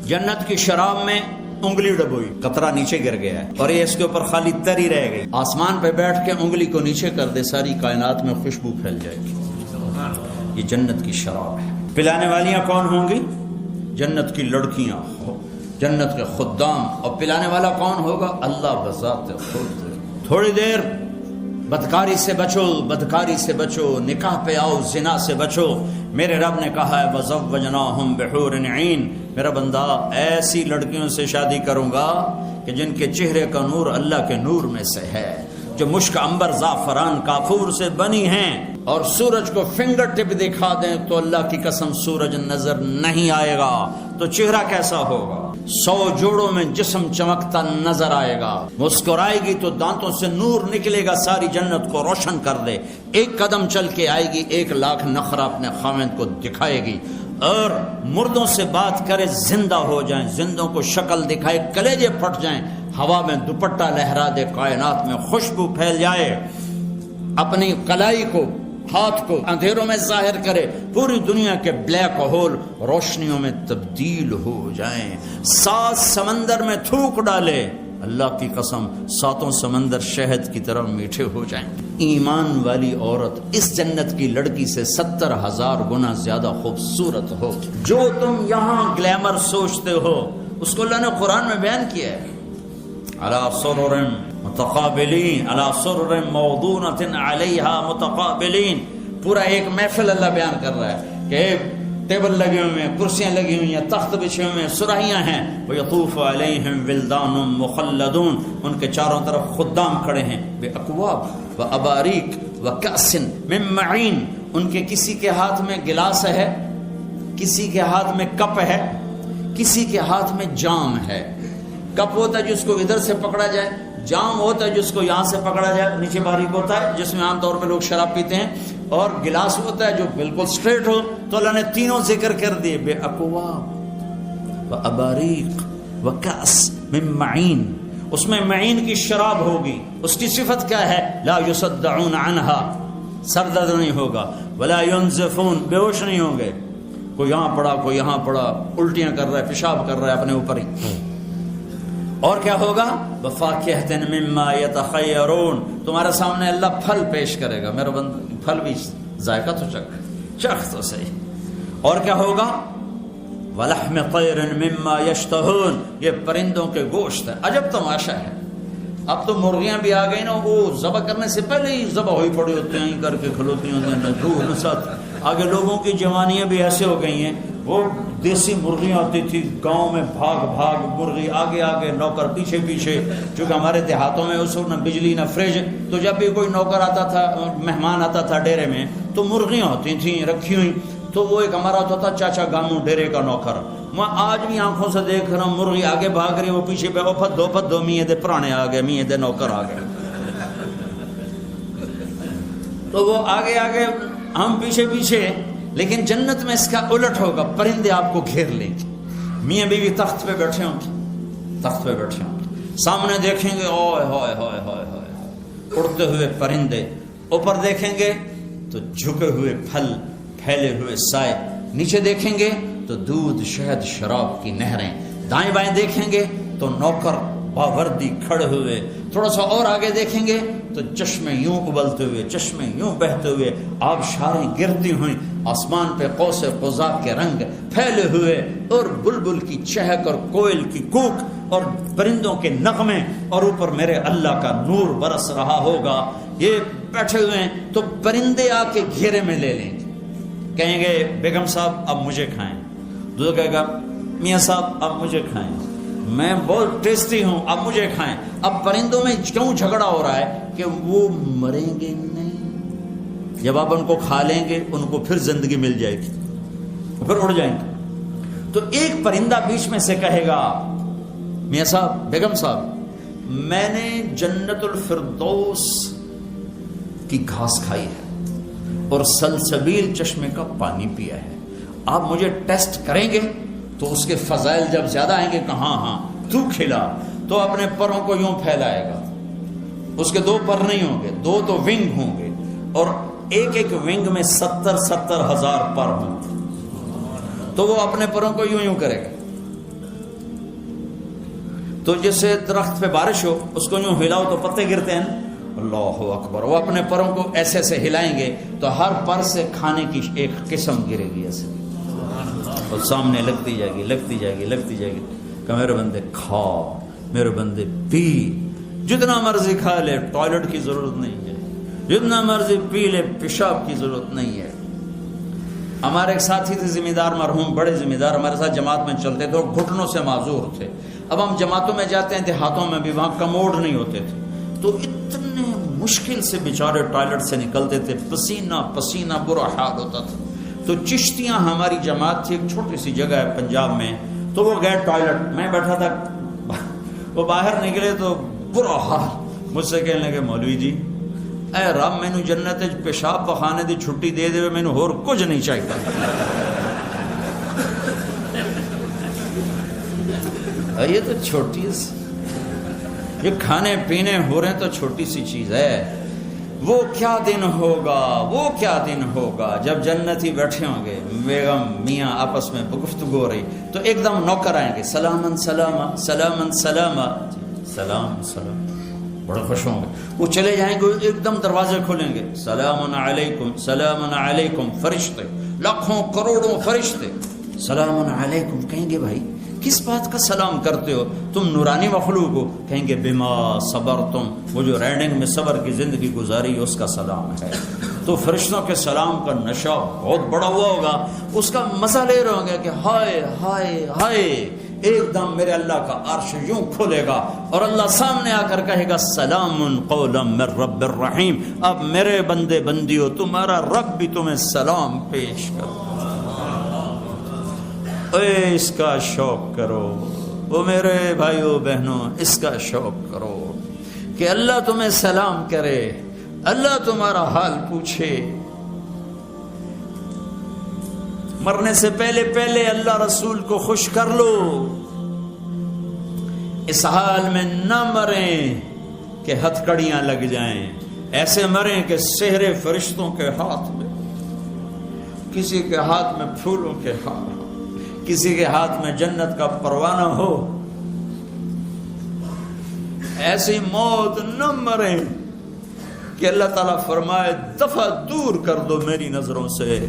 جنت کی شراب میں انگلی ڈبوئی، قطرہ نیچے گر گیا ہے اور یہ اس کے اوپر خالی تری رہ گئی، آسمان پہ بیٹھ کے انگلی کو نیچے کر دے، ساری کائنات میں خوشبو پھیل جائے گی۔ یہ جنت کی شراب ہے۔ پلانے والیاں کون ہوں گی؟ جنت کی لڑکیاں، جنت کے خدام، اور پلانے والا کون ہوگا؟ اللہ بذات خود۔ تھوڑی دیر بدکاری سے بچو، بدکاری سے بچو، نکاح پہ آؤ، زنا سے بچو۔ میرے رب نے کہا ہے وَزَوَّجْنَاهُمْ بِحُورٍ عِينٍ، میرا بندہ ایسی لڑکیوں سے شادی کروں گا کہ جن کے چہرے کا نور اللہ کے نور میں سے ہے، جو مشک عنبر زعفران کافور سے بنی ہیں، اور سورج کو فنگر ٹپ دکھا دیں تو اللہ کی قسم سورج نظر نہیں آئے گا، تو چہرہ کیسا ہوگا؟ 100 جوڑوں میں جسم چمکتا نظر آئے گا، مسکرائے گی تو دانتوں سے نور نکلے گا، ساری جنت کو روشن کر دے، ایک قدم چل کے آئے گی، 1,00,000 نخرہ اپنے خاوند کو دکھائے گی، اور مردوں سے بات کرے زندہ ہو جائیں، زندوں کو شکل دکھائے کلیجے پھٹ جائیں، ہوا میں دوپٹہ لہرا دے، کائنات میں خوشبو پھیل جائے، اپنی کلائی کو، ہاتھ کو اندھیروں میں ظاہر کرے، پوری دنیا کے بلیک ہول روشنیوں میں تبدیل ہو جائیں، 7 سمندر میں تھوک ڈالے، اللہ کی قسم 7 سمندر شہد کی طرح میٹھے ہو جائیں۔ ایمان والی عورت اس جنت کی لڑکی سے 70,000 گنا زیادہ خوبصورت ہو۔ جو تم یہاں گلیمر سوچتے ہو اس کو اللہ نے قرآن میں بیان کیا ہے، علی سرر متقابلین، علی سرر موضونۃ علیہا متقابلین، پورا ایک محفل اللہ بیان کر رہا ہے کہ ٹیبل لگے ہوئے ہیں، کرسیاں لگی ہوئی ہیں، تخت بچھے ہوئے ہیں، سراہیاں ہیں، وَيَطُوفُ عَلَيْهِمْ وِلْدَانٌ مُخَلَّدُونَ، ان کے چاروں طرف خدام کھڑے ہیں، بِأَكْوَابٍ وَأَبَارِيقٍ وَكَأْسٍ مِّن مَّعِينٍ، ان کے کسی کے ہاتھ میں گلاس ہے، کسی کے ہاتھ میں کپ ہے، کسی کے ہاتھ میں جام ہے۔ کپ ہوتا ہے جس کو ادھر سے پکڑا جائے، جام ہوتا ہے جس کو یہاں سے پکڑا جائے، نیچے باریک ہوتا ہے جس میں عام طور پہ لوگ شراب پیتے ہیں، اور گلاس ہوتا ہے جو بالکل سٹریٹ ہو۔ تو اللہ نے تینوں ذکر کر دیے، بے اکواب و اباریق و کأس من معین، اس میں معین کی شراب ہوگی، اس کی صفت کیا ہے؟ لا یصدعون عنہا، سر درد نہیں ہوگا، ولا ینزفون، بے ہوش نہیں ہوں گے، کوئی یہاں پڑا کوئی یہاں پڑا، الٹیاں کر رہا ہے، پیشاب کر رہا ہے اپنے اوپر ہی۔ اور کیا ہوگا؟ وَفَاكِهَةٍ مِّمَّا يَتَخَيَّرُونَ، تمہارے سامنے اللہ پھل پیش کرے گا، میرا بندہ پھل بھی ذائقہ تو چکھ تو صحیح۔ اور کیا ہوگا؟ وَلَحْمِ طَيْرٍ مِّمَّا يَشْتَهُونَ، یہ پرندوں کے گوشت ہے۔ عجب تماشا ہے، اب تو مرغیاں بھی آ گئی نا، وہ ذبح کرنے سے پہلے ہی ذبح ہوئی پڑی ہوتے ہیں، کر کے کھلوتی ہوتی ہیں، روح کے ساتھ۔ آگے لوگوں کی جوانیاں بھی ایسے ہو گئی ہیں، وہ دیسی مرغیاں ہوتی تھی گاؤں میں، بھاگ بھاگ مرغی آگے آگے، نوکر پیچھے پیچھے، چونکہ ہمارے دیہاتوں میں اس وقت نہ بجلی نہ فریج، تو جب بھی کوئی نوکر آتا تھا، مہمان آتا تھا ڈیرے میں، تو مرغیاں ہوتی تھیں رکھی ہوئی، تو وہ ایک ہمارا ہوتا تھا چاچا گاموں ڈیرے کا نوکر، میں آج بھی آنکھوں سے دیکھ رہا ہوں، مرغی آگے بھاگ رہی، وہ پیچھے پہ پھدو میاں دے پرانے آ گئے، میاں دے نوکر آ گئے، تو وہ آگے آگے ہم پیچھے پیچھے۔ لیکن جنت میں اس کا الٹ ہوگا، پرندے آپ کو گھیر لیں گے، میاں بیوی تخت پہ بیٹھے ہوں گے، تخت پہ بیٹھے ہوں گے، سامنے دیکھیں گے اوئے ہوئے ہوئے ہوئے ہوئے اڑتے ہوئے پرندے، اوپر دیکھیں گے تو جھکے ہوئے پھل، پھیلے ہوئے سائے، نیچے دیکھیں گے تو دودھ شہد شراب کی نہریں، دائیں بائیں دیکھیں گے تو نوکر باوردی کھڑے ہوئے، تھوڑا سا اور آگے دیکھیں گے تو چشمے یوں ابلتے ہوئے، چشمے یوں بہتے ہوئے، آبشاریں گرتی ہوئیں، آسمان پہ قوس قزح کے رنگ پھیلے ہوئے، اور بلبل کی چہک اور کوئل کی کوک اور پرندوں کے نغمے، اور اوپر میرے اللہ کا نور برس رہا ہوگا۔ یہ بیٹھے ہوئے ہیں تو پرندے آ کے گھیرے میں لے لیں گے، کہیں گے بیگم صاحب اب مجھے کھائیں، دوسرا کہے گا میاں صاحب اب مجھے کھائیں، میں بہت ٹیسٹی ہوں اب مجھے کھائیں۔ اب پرندوں میں کیوں جھگڑا ہو رہا ہے کہ وہ مریں گے نہیں، جب آپ ان کو کھا لیں گے ان کو پھر زندگی مل جائے گی، پھر اڑ جائیں گے۔ تو ایک پرندہ بیچ میں سے کہے گا میاں صاحب بیگم صاحب میں نے جنت الفردوس کی گھاس کھائی ہے اور سلسبیل چشمے کا پانی پیا ہے، آپ مجھے ٹیسٹ کریں گے؟ تو اس کے فضائل جب زیادہ آئیں گے کہ ہاں ہاں تو کھلا، تو اپنے پروں کو یوں پھیلائے گا، اس کے 2 پر نہیں ہوں گے، 2 تو ونگ ہوں گے، اور ایک ایک ونگ میں 70,000 پر ہوں گے، تو وہ اپنے پروں کو یوں یوں کرے گا، تو جیسے درخت پہ بارش ہو، اس کو یوں ہلاؤ تو پتے گرتے ہیں نا، اللہ اکبر، وہ اپنے پروں کو ایسے ایسے ہلائیں گے تو ہر پر سے کھانے کی ایک قسم گرے گی ایسے، اور سامنے لگتی جائے گی لگتی جائے گی لگتی جائے گی کہ میرے بندے کھا، میرے بندے پی، جتنا مرضی کھا لے، ٹوائلٹ کی ضرورت نہیں ہے، جتنا مرضی پی لے، پیشاب کی ضرورت نہیں ہے۔ ہمارے ایک ساتھی تھے ذمہ دار، مرحوم بڑے ذمہ دار، ہمارے ساتھ جماعت میں چلتے تھے، اور گھٹنوں سے معذور تھے۔ اب ہم جماعتوں میں جاتے ہیں دیہاتوں میں بھی، وہاں کموڈ نہیں ہوتے تھے، تو اتنے مشکل سے بیچارے ٹوائلٹ سے نکلتے تھے، پسینہ پسینہ، برا حال ہوتا تھا۔ تو چشتیاں ہماری جماعت تھی، ایک چھوٹی سی جگہ ہے پنجاب میں، تو وہ گئے ٹوائلٹ، میں بیٹھا تھا، وہ باہر نکلے تو برا حال، مجھ سے کہنے لگے مولوی جی اے رب مینو جنت پیشاب پخانے دی چھٹی دے دے، مینو ہور کچھ نہیں چاہیے۔ یہ تو چھوٹی سی، یہ کھانے پینے ہو رہے ہیں تو چھوٹی سی چیز ہے۔ وہ کیا دن ہوگا، وہ کیا دن ہوگا جب جنتی بیٹھے ہوں گے، بیگم میاں آپس میں گفتگو ہو رہی، تو ایک دم نوکر آئیں گے، سلامن سلاما سلامن سلاما، سلام سلام، بڑا خوش ہوں گے، وہ چلے جائیں گے، ایک دم دروازے کھولیں گے، سلام علیکم سلام علیکم، فرشتے لاکھوں کروڑوں فرشتے سلام علیکم، کہیں گے بھائی کس بات کا سلام کرتے ہو، تم نورانی مخلوق ہو، کہیں گے بما صبرتم، وہ جو رائڈنگ میں صبر کی زندگی گزاری اس کا سلام ہے۔ تو فرشتوں کے سلام کا نشہ بہت بڑا ہوا ہوگا، اس کا مزہ لے رہے ہوں گے کہ ہائے ہائے ہائے، ایک دم میرے اللہ کا عرش یوں کھولے گا اور اللہ سامنے آ کر کہے گا سلام قولا من رب الرحیم، اب میرے بندے بندیو تمہارا رب بھی تمہیں سلام پیش کرو۔ اے اس کا شوق کرو، وہ میرے بھائیو بہنوں، اس کا شوق کرو کہ اللہ تمہیں سلام کرے، اللہ تمہارا حال پوچھے۔ مرنے سے پہلے پہلے اللہ رسول کو خوش کر لو، اس حال میں نہ مریں کہ ہتھ کڑیاں لگ جائیں، ایسے مریں کہ سحر فرشتوں کے ہاتھ میں، کسی کے ہاتھ میں پھولوں کے ہار، کسی کے ہاتھ میں جنت کا پروانہ ہو، ایسی موت نہ مریں کہ اللہ تعالیٰ فرمائے دفع دور کر دو میری نظروں سے۔